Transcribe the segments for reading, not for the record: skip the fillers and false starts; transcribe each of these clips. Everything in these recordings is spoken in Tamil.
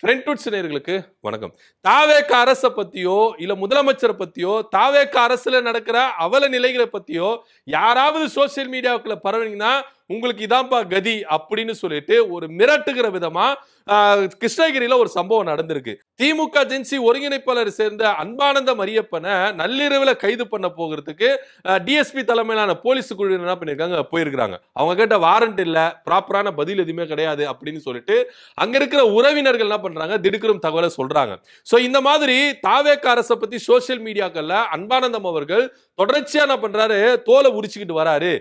ஃப்ரெண்ட்வுட்ஸ் நேயர்களுக்கு வணக்கம். தாவேக அரசை பத்தியோ இல்ல முதலமைச்சரை பத்தியோ தாவேக அரசுல நடக்கிற அவல நிலைகளை பத்தியோ யாராவது சோசியல் மீடியாவுக்குள்ள பரவுனீங்கன்னா உங்களுக்கு இதான்ப்பா கதி அப்படின்னு சொல்லிட்டு ஒரு மிரட்டுகிற விதமா கிருஷ்ணகிரியில ஒரு சம்பவம் நடந்திருக்கு. திமுக ஜென்சி ஒருங்கிணைப்பாளர் சேர்ந்த அன்பானந்தம் அரியப்பனை நள்ளிரவுல கைது பண்ண போகிறதுக்கு டிஎஸ்பி தலைமையிலான போலீஸ் குழு என்ன பண்ணிருக்காங்க, போயிருக்காங்க. அவங்க கிட்ட வாரண்ட் இல்ல, ப்ராப்பரான பதில் எதுவுமே கிடையாது அப்படின்னு சொல்லிட்டு அங்க இருக்கிற உறவினர்கள் என்ன பண்றாங்க, திடுக்கிடும் தகவலை சொல்றாங்க. சோ இந்த மாதிரி தாவேக அரசை பத்தி சோசியல் மீடியாக்கள்ல அன்பானந்தம் அவர்கள் தொடர்ச்சியா என்ன பண்றாரு, தோலை உரிச்சுக்கிட்டு வராரு.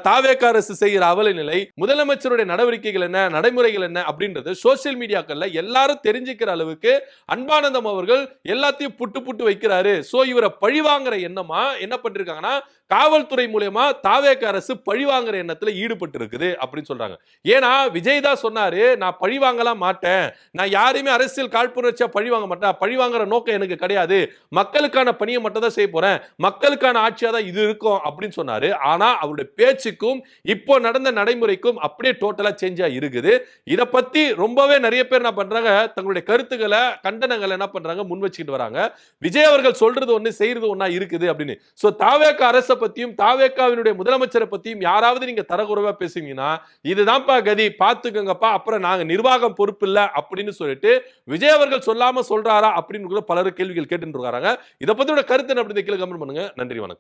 தாவேக அரசு செய்கிற அவல நிலை, முதலமைச்சருடைய நடவடிக்கைகள் என்ன, நடைமுறைகள் என்ன அப்படின்றது சோசியல் மீடியாக்கள்ல எல்லாரும் தெரிஞ்சுக்கிற அளவுக்கு அன்பானந்தம் அவர்கள் எல்லாத்தையும் புட்டு புட்டு வைக்கிறாரு. சோ இவரை பழிவாங்குற எண்ணமா என்ன பண்ணிருக்காங்கன்னா, காவல்துறை மூலமா தாவேக அரசு பழிவாங்குற எண்ணத்துல ஈடுபட்டு இருக்குது அப்படின்னு சொல்றாங்க. ஏன்னா விஜய் தான் சொன்னாரு, நான் பழிவாங்கலாம் மாட்டேன், நான் யாரையுமே அரசியல் காழ்ப்புணர்ச்சியா பழிவாங்க மாட்டேன், பழிவாங்குற நோக்கம் எனக்கு கிடையாது, மக்களுக்கான பணியை மட்டும் தான் செய்ய போறேன், மக்களுக்கான ஆட்சியா தான் இது இருக்கும் அப்படின்னு சொன்னாரு. ஆனா அவருடைய பேச்சுக்கும் இப்போ நடந்த நடைமுறைக்கும் அப்படியே டோட்டலா சேஞ்சா இருக்குது. இத பத்தி ரொம்பவே நிறைய பேர் என்ன பண்றாங்க, தங்களுடைய கருத்துக்களை கண்டனங்களை என்ன பண்றாங்க, முன் வச்சுக்கிட்டு வராங்க. விஜய் அவர்கள் சொல்றது ஒண்ணு, செய்யறது ஒண்ணா இருக்குது அப்படின்னு. சோ தாவேக அரசை பத்தியும் தாவேகாவினுடைய முதலமைச்சரை பத்தியும் யாராவது நீங்க தரக்குறைவா பேசுவீங்கன்னா இதுதான்ப்பா கதி, பாத்துக்கங்கப்பா, அப்புறம் நாங்க நிர்வாகம் பொறுப்பு இல்ல அப்படின்னு சொல்லிட்டு விஜய் அவர்கள் சொல்லாம சொல்றாரா அப்படின்னு பலரும் கேள்விகள் கேட்டு இருக்காங்க. இதை பத்தியோட கருத்து என்ன அப்படி கீழே கமெண்ட் பண்ணுங்க. நன்றி, வணக்கம்.